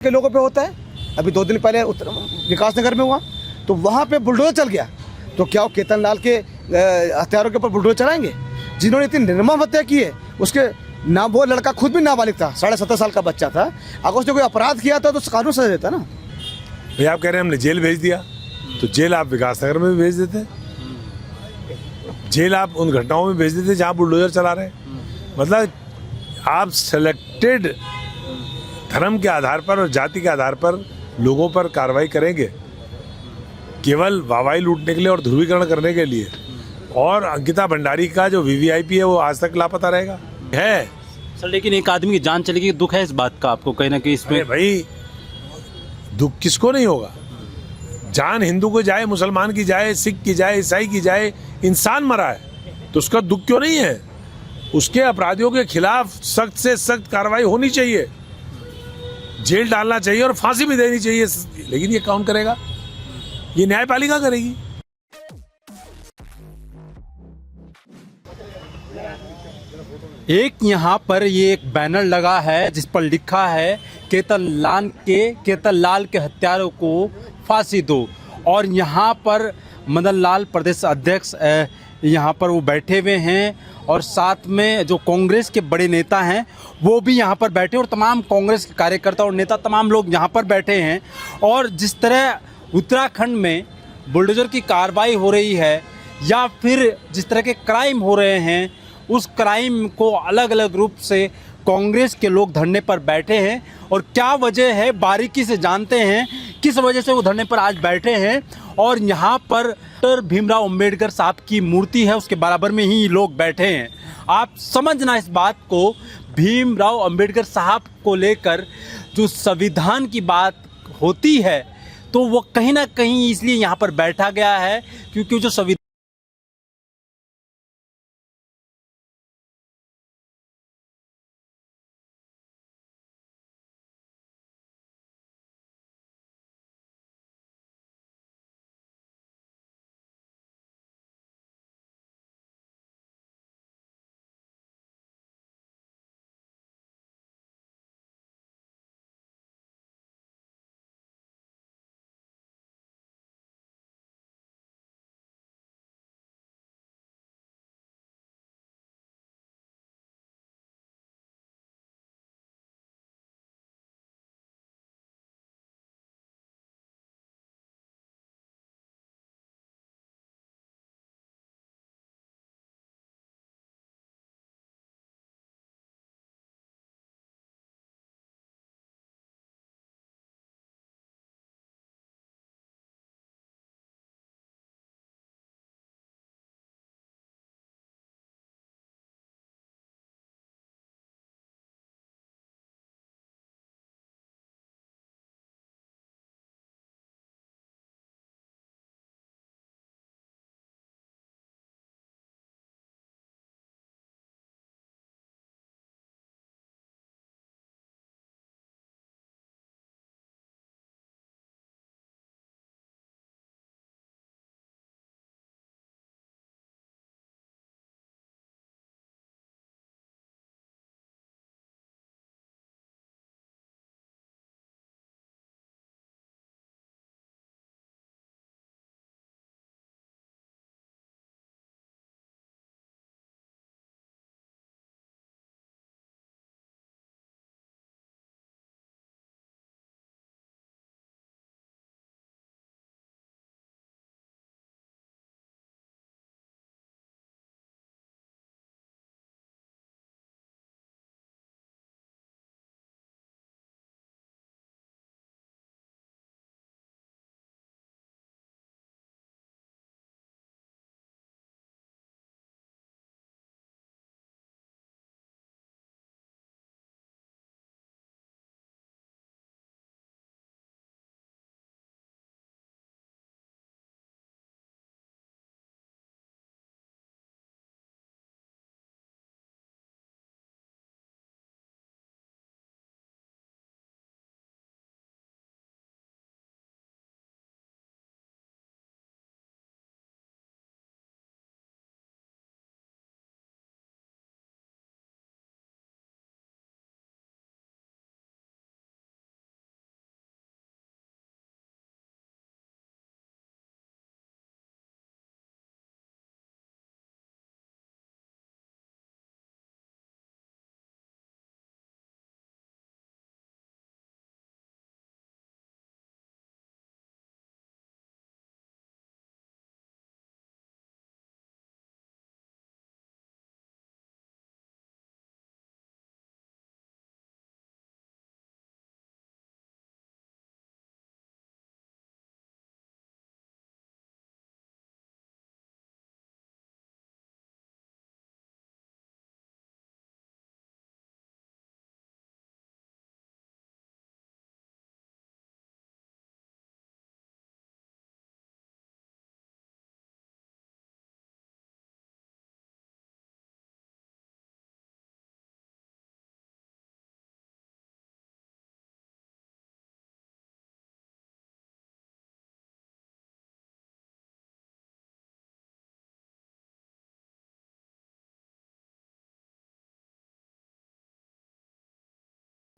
के लोगों पे होता है। अभी 2 दिन पहले विकास नगर में हुआ तो वहाँ पे बुलडोजर चल गया, तो क्या वो केतन लाल के हत्यारों के ऊपर बुलडोजर चलाएंगे? जिन्होंने इतनी निर्मम हत्या की है, उसके ना वो लड़का खुद भी नाबालिग था, 17.5 साल का बच्चा था। अगर उसने कोई अपराध किया था तो कानून सजा देता ना। भैया आप कह रहे हैं हमने जेल भेज दिया, तो जेल आप विकास नगर में भी भेज देते, जेल आप उन घटनाओं में भेज देते जहाँ बुलडोजर चला रहे हैं। मतलब आप सिलेक्टेड धर्म के आधार पर और जाति के आधार पर लोगों पर कार्रवाई करेंगे केवल वाहवाही लूटने के लिए और ध्रुवीकरण करने के लिए। और अंकिता भंडारी का जो वीवीआईपी है वो आज तक लापता रहेगा है। सर लेकिन एक आदमी की जान चली गई, दुख है इस बात का आपको कहीं ना कहीं इसमें? भाई दुख किसको नहीं होगा? जान हिंदू को जाए, मुसलमान की जाए, सिख की जाए, ईसाई की जाए, इंसान मरा है तो उसका दुख क्यों नहीं है? उसके अपराधियों के खिलाफ सख्त से सख्त कार्रवाई होनी चाहिए, जेल डालना चाहिए और फांसी भी देनी चाहिए। लेकिन ये कौन करेगा? ये न्यायपालिका करेगी। एक यहाँ पर ये एक बैनर लगा है जिस पर लिखा है केतन लाल के हत्यारों को फांसी दो। और यहाँ पर मदन लाल प्रदेश अध्यक्ष यहाँ पर वो बैठे हुए हैं और साथ में जो कांग्रेस के बड़े नेता हैं वो भी यहाँ पर बैठे और तमाम कांग्रेस के कार्यकर्ता और नेता तमाम लोग यहाँ पर बैठे हैं। और जिस तरह उत्तराखंड में बुलडोजर की कार्रवाई हो रही है या फिर जिस तरह के क्राइम हो रहे हैं, उस क्राइम को अलग अलग रूप से कांग्रेस के लोग धरने पर बैठे हैं। और क्या वजह है बारीकी से जानते हैं, किस वजह से वो धरने पर आज बैठे हैं। और यहाँ पर डॉक्टर भीमराव अंबेडकर साहब की मूर्ति है, उसके बराबर में ही लोग बैठे हैं। आप समझना इस बात को, भीमराव अंबेडकर साहब को लेकर जो संविधान की बात होती है तो वो कहीं ना कहीं इसलिए यहाँ पर बैठा गया है क्योंकि जो संविधान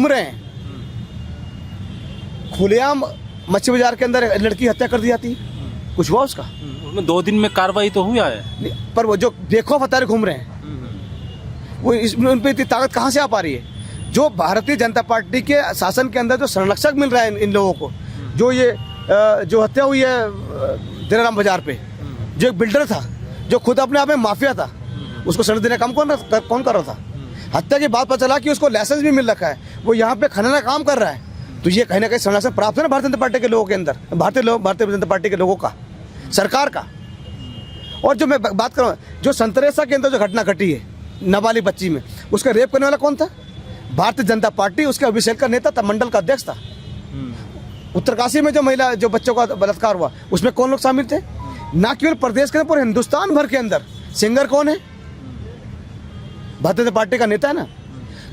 घूम रहे हैं, खुलेआम मच्छी बाजार के अंदर लड़की की हत्या कर दी जाती है, कुछ हुआ उसका? उसमें 2 दिन में कार्रवाई तो हुआ है। नहीं, पर वो जो बेखौफ हत्यारे घूम रहे हैं, वो इसमें उन पर इतनी ताकत कहाँ से आ पा रही है? जो भारतीय जनता पार्टी के शासन के अंदर जो संरक्षक मिल रहा है इन लोगों को, जो ये जो हत्या हुई है दिराराम बाजार पे, जो एक बिल्डर था जो खुद अपने आप में माफिया था, उसको संरक्षण देने का काम कौन कर रहा था? हत्या के बाद पता चला कि उसको लाइसेंस भी मिल रखा है, वो यहाँ पे खनन का काम कर रहा है, तो ये कहीं ना कहीं संरक्षण प्राप्त है ना भारतीय जनता पार्टी के लोगों के अंदर, भारतीय जनता पार्टी के लोगों का, सरकार का। और जो मैं बात कर रहा हूँ, जो संतरेसा के अंदर जो घटना घटी है नाबालिग बच्ची में, उसका रेप करने वाला कौन था? भारतीय जनता पार्टी, उसके अभिषेक का नेता था, मंडल का अध्यक्ष था। उत्तरकाशी में जो महिला जो बच्चों का बलात्कार हुआ, उसमें कौन लोग शामिल थे? ना केवल प्रदेश के अंदर, पूरे हिंदुस्तान भर के अंदर सिंगर कौन है? भारतीय जनता पार्टी का नेता है ना।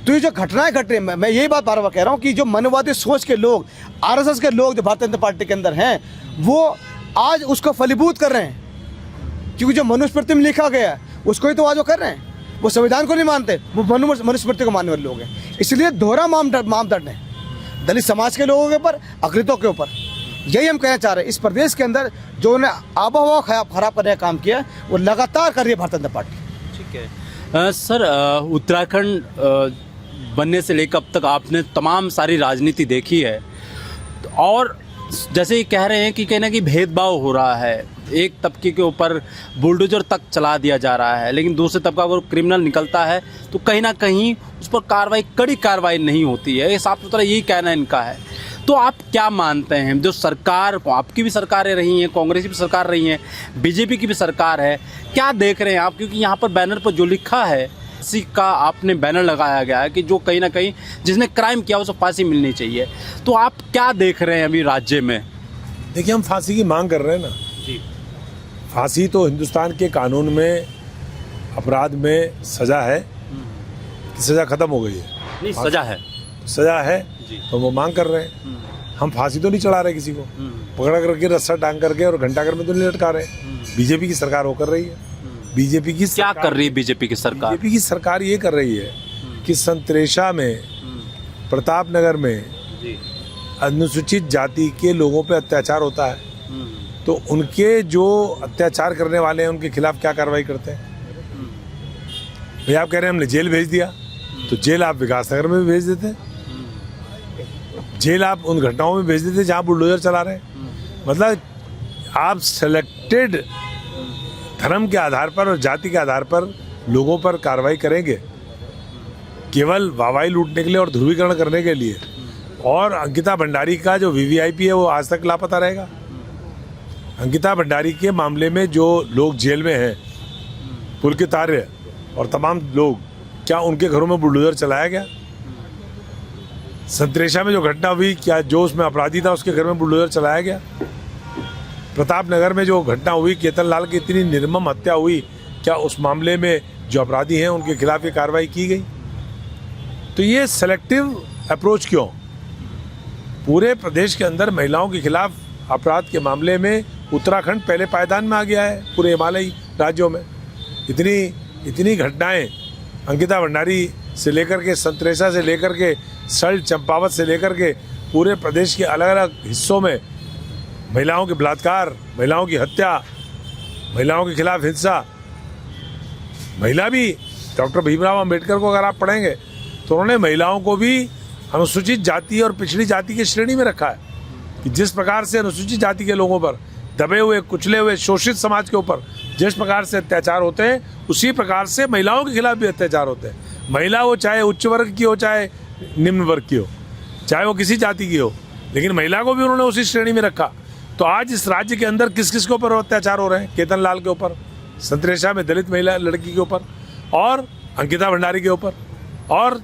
तो ये जो घटनाएं घट रही है, मैं यही बात बार बार कह रहा हूँ कि जो मनोवादी सोच के लोग, आरएसएस के लोग जो भारतीय जनता पार्टी के अंदर हैं, वो आज उसको फलीभूत कर रहे हैं, क्योंकि जो मनुस्मृति में लिखा गया है उसको ही तो आज वो कर रहे हैं। वो संविधान को नहीं मानते, वो मनुस्मृति को मानने वाले लोग हैं। इसलिए दोहरा मापदंड है दलित समाज के लोगों के ऊपर, अकृतों के ऊपर। यही हम कहना चाह रहे हैं, इस प्रदेश के अंदर जो उन्हें आबोहवा खराब करने का काम किया, वो लगातार कर रही है भारतीय जनता पार्टी। ठीक है सर, उत्तराखंड बनने से लेकर अब तक आपने तमाम सारी राजनीति देखी है, और जैसे ये कह रहे हैं कि कहीं ना कहीं भेदभाव हो रहा है, एक तबके के ऊपर बुलडोजर तक चला दिया जा रहा है, लेकिन दूसरे तबका अगर क्रिमिनल निकलता है तो कहीं ना कहीं उस पर कड़ी कार्रवाई नहीं होती है। ये साफ सुथरा यही कहना इनका है। तो आप क्या मानते हैं, जो सरकार, आपकी भी सरकारें रही हैं, कांग्रेस की भी सरकार रही हैं, बीजेपी की भी सरकार है, क्या देख रहे हैं आप? क्योंकि यहाँ पर बैनर पर जो लिखा है, फांसी का आपने बैनर लगाया गया है कि जो कहीं ना कहीं जिसने क्राइम किया उसको फांसी मिलनी चाहिए, तो आप क्या देख रहे हैं अभी राज्य में? देखिए, हम फांसी की मांग कर रहे हैं ना जी। फांसी तो हिंदुस्तान के कानून में अपराध में सजा है, सजा खत्म हो गई है। नहीं, सजा है जी। तो वो मांग कर रहे हैं। हम फांसी तो नहीं चढ़ा रहे किसी को, पकड़ा करके रस्सा टांग करके और घंटाघर में तो नहीं लटका रहे। बीजेपी की सरकार वो कर रही है। बीजेपी की क्या कर रही है बीजेपी की सरकार? बीजेपी की सरकार ये कर रही है कि संतरेशा में, प्रतापनगर में अनुसूचित जाति के लोगों पे अत्याचार होता है, तो उनके जो अत्याचार करने वाले हैं उनके खिलाफ क्या कार्रवाई करते हैं? भैया आप कह रहे हैं हमने जेल भेज दिया, तो जेल आप विकासनगर में भी भेज देते, जेल आप उन घटनाओं में भेज देते जहां बुलडोजर चला रहे हैं। मतलब आप सेलेक्टेड धर्म के आधार पर और जाति के आधार पर लोगों पर कार्रवाई करेंगे, केवल वाहवाही लूटने के लिए और ध्रुवीकरण करने के लिए। और अंकिता भंडारी का जो वीवीआईपी है वो आज तक लापता रहेगा। अंकिता भंडारी के मामले में जो लोग जेल में हैं, पुलकित आर्य और तमाम लोग, क्या उनके घरों में बुलडोजर चलाया गया? संतरेशा में जो घटना हुई, क्या जो उसमें अपराधी था उसके घर में बुलडोजर चलाया गया? प्रतापनगर में जो घटना हुई, केतन लाल की इतनी निर्मम हत्या हुई, क्या उस मामले में जो अपराधी हैं उनके खिलाफ ये कार्रवाई की गई? तो ये सेलेक्टिव अप्रोच क्यों? पूरे प्रदेश के अंदर महिलाओं के खिलाफ अपराध के मामले में उत्तराखंड पहले पायदान में आ गया है पूरे हिमालयी राज्यों में। इतनी घटनाएं अंकिता भंडारी से लेकर के, संतरेशा से लेकर के, सल्ट चंपावत से लेकर के पूरे प्रदेश के अलग अलग हिस्सों में महिलाओं के बलात्कार, महिलाओं की हत्या, महिलाओं के खिलाफ हिंसा। महिला भी, डॉक्टर भीमराव अंबेडकर को अगर आप पढ़ेंगे तो उन्होंने महिलाओं को भी अनुसूचित जाति और पिछड़ी जाति की श्रेणी में रखा है कि जिस प्रकार से अनुसूचित जाति के लोगों पर, दबे हुए, कुचले हुए, शोषित समाज के ऊपर जिस प्रकार से अत्याचार होते हैं, उसी प्रकार से महिलाओं के खिलाफ भी अत्याचार होते हैं। महिला वो चाहे उच्च वर्ग की हो, चाहे निम्न वर्ग की हो, चाहे वो किसी जाति की हो, लेकिन महिला को भी उन्होंने उसी श्रेणी में रखा। तो आज इस राज्य के अंदर किस किस के ऊपर अत्याचार हो रहे हैं? केतन लाल के ऊपर, संतरेशा में दलित महिला लड़की के ऊपर, और अंकिता भंडारी के ऊपर, और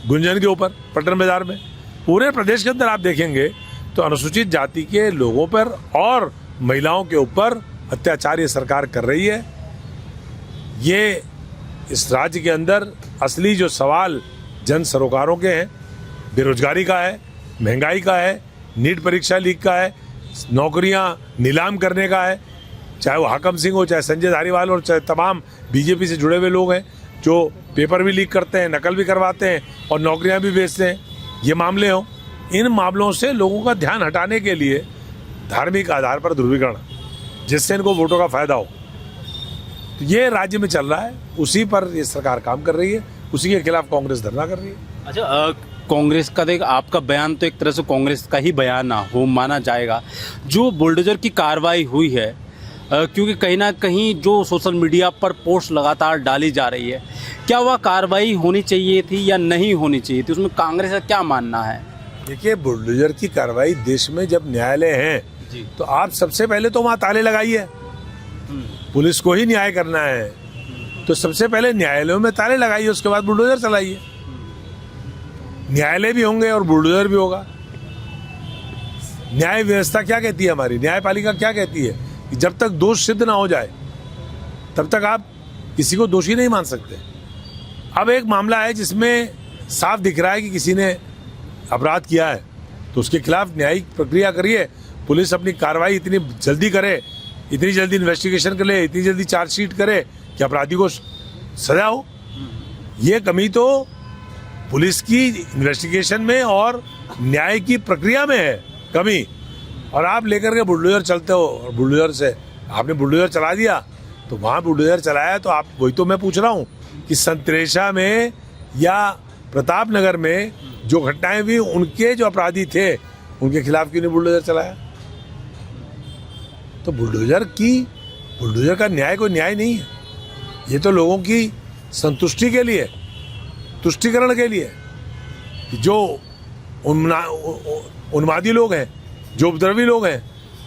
गुंजन के ऊपर पटन बाजार में। पूरे प्रदेश के अंदर आप देखेंगे तो अनुसूचित जाति के लोगों पर और महिलाओं के ऊपर अत्याचार ये सरकार कर रही है। ये इस राज्य के अंदर असली जो सवाल जन सरोकारों के हैं, बेरोजगारी का है, महंगाई का है, नीट परीक्षा लीक का है, नौकरियां नीलाम करने का है, चाहे वो हाकम सिंह हो, चाहे संजय धारीवाल हो, चाहे तमाम बीजेपी से जुड़े हुए लोग हैं जो पेपर भी लीक करते हैं, नकल भी करवाते हैं और नौकरियां भी बेचते हैं। ये मामले हों, इन मामलों से लोगों का ध्यान हटाने के लिए धार्मिक आधार पर ध्रुवीकरण, जिससे इनको वोटों का फायदा हो, तो ये राज्य में चल रहा है। उसी पर ये सरकार काम कर रही है, उसी के खिलाफ कांग्रेस धरना कर रही है। अच्छा, कांग्रेस का देख, आपका बयान तो एक तरह से कांग्रेस का ही बयान ना हो माना जाएगा। जो बुलडोजर की कार्रवाई हुई है, क्योंकि कहीं ना कहीं जो सोशल मीडिया पर पोस्ट लगातार डाली जा रही है, क्या वह कार्रवाई होनी चाहिए थी या नहीं होनी चाहिए थी, उसमें कांग्रेस का क्या मानना है? देखिए, बुलडोजर की कार्रवाई देश में जब न्यायालय हैं तो आप सबसे पहले तो वहाँ ताले लगाइए। पुलिस को ही न्याय करना है तो सबसे पहले न्यायालयों में ताले लगाइए, उसके बाद बुलडोजर चलाइए। न्यायालय भी होंगे और बुलडोजर भी होगा। न्याय व्यवस्था क्या कहती है, हमारी न्यायपालिका क्या कहती है कि जब तक दोष सिद्ध ना हो जाए तब तक आप किसी को दोषी नहीं मान सकते। अब एक मामला है जिसमें साफ दिख रहा है कि किसी ने अपराध किया है, तो उसके खिलाफ न्यायिक प्रक्रिया करिए। पुलिस अपनी कार्रवाई इतनी जल्दी करे, इतनी जल्दी इन्वेस्टिगेशन करे, इतनी जल्दी चार्जशीट करे कि अपराधी को सजा हो। ये कमी तो पुलिस की इन्वेस्टिगेशन में और न्याय की प्रक्रिया में है कमी। और आप लेकर के बुलडोजर चलते हो, और बुलडोजर से आपने बुलडोजर चला दिया, तो वहाँ बुलडोजर चलाया तो आप, वही तो मैं पूछ रहा हूँ कि संतरेशा में या प्रताप नगर में जो घटनाएं हुई, उनके जो अपराधी थे उनके खिलाफ क्यों नहीं बुलडोजर चलाया? तो बुलडोजर का न्याय कोई न्याय नहीं है। ये तो लोगों की संतुष्टि के लिए, तुष्टिकरण के लिए, कि जो उन्मादी लोग हैं, जो उपद्रवी लोग हैं,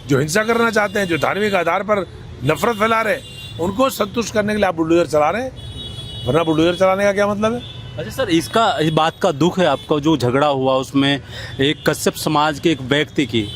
जो हिंसा करना चाहते हैं, जो धार्मिक आधार पर नफरत फैला रहे हैं, उनको संतुष्ट करने के लिए आप बुलडोजर चला रहे हैं। वरना बुलडोजर चलाने का क्या मतलब है? अच्छा सर, इस बात का दुख है आपका, जो झगड़ा हुआ उसमें एक कश्यप समाज के एक व्यक्ति की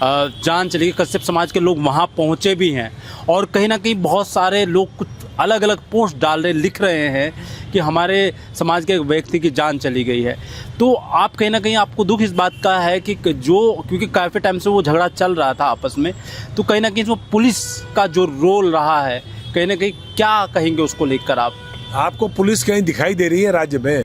जान चली गई। कश्यप समाज के लोग वहाँ पहुँचे भी हैं और कहीं ना कहीं बहुत सारे लोग कुछ अलग अलग पोस्ट डाल रहे, लिख रहे हैं कि हमारे समाज के एक व्यक्ति की जान चली गई है। तो आप कहीं ना कहीं आपको दुख इस बात का है कि जो, क्योंकि काफ़ी टाइम से वो झगड़ा चल रहा था आपस में, तो कहीं ना कहीं इसमें पुलिस का जो रोल रहा है, कहीं ना कहीं क्या कहेंगे उसको लेकर आप? आपको पुलिस कहीं दिखाई दे रही है राज्य में?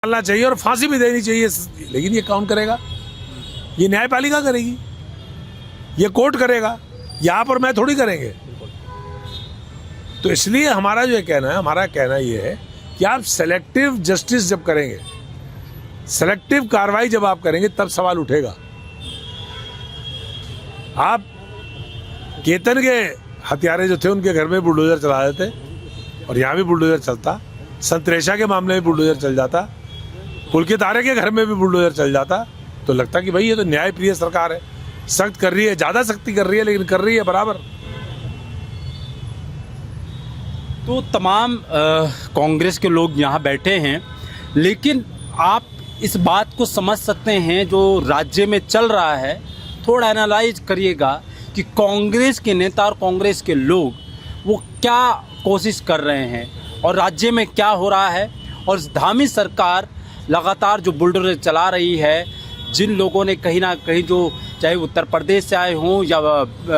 डालना चाहिए और फांसी भी देनी चाहिए, लेकिन ये कौन करेगा? ये न्यायपालिका करेगी, ये कोर्ट करेगा, ये आप और मैं थोड़ी करेंगे। तो इसलिए हमारा जो कहना है, हमारा कहना ये है कि आप सेलेक्टिव जस्टिस जब करेंगे, सेलेक्टिव कार्रवाई जब आप करेंगे, तब सवाल उठेगा। आप केतन के हत्यारे जो थे उनके घर में बुलडोजर चला देते और यहाँ भी बुलडोजर चलता, संतरेशा के मामले में बुलडोजर चल जाता, पुलकित आर्य के घर में भी बुलडोजर चल जाता, तो लगता कि भाई ये तो न्यायप्रिय सरकार है, सख्त कर रही है, ज्यादा सख्ती कर रही है, लेकिन कर रही है बराबर। तो तमाम कांग्रेस के लोग यहाँ बैठे हैं, लेकिन आप इस बात को समझ सकते हैं जो राज्य में चल रहा है, थोड़ा एनालाइज करिएगा कि कांग्रेस के नेता और कांग्रेस के लोग वो क्या कोशिश कर रहे हैं और राज्य में क्या हो रहा है। और धामी सरकार लगातार जो बुलडोजर चला रही है, जिन लोगों ने कहीं ना कहीं, जो चाहे उत्तर प्रदेश से आए हों या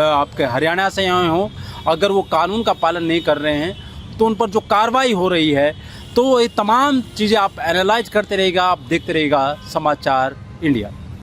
आपके हरियाणा से आए हों, अगर वो कानून का पालन नहीं कर रहे हैं तो उन पर जो कार्रवाई हो रही है, तो ये तमाम चीज़ें आप एनालाइज करते रहिएगा, आप देखते रहिएगा समाचार इंडिया।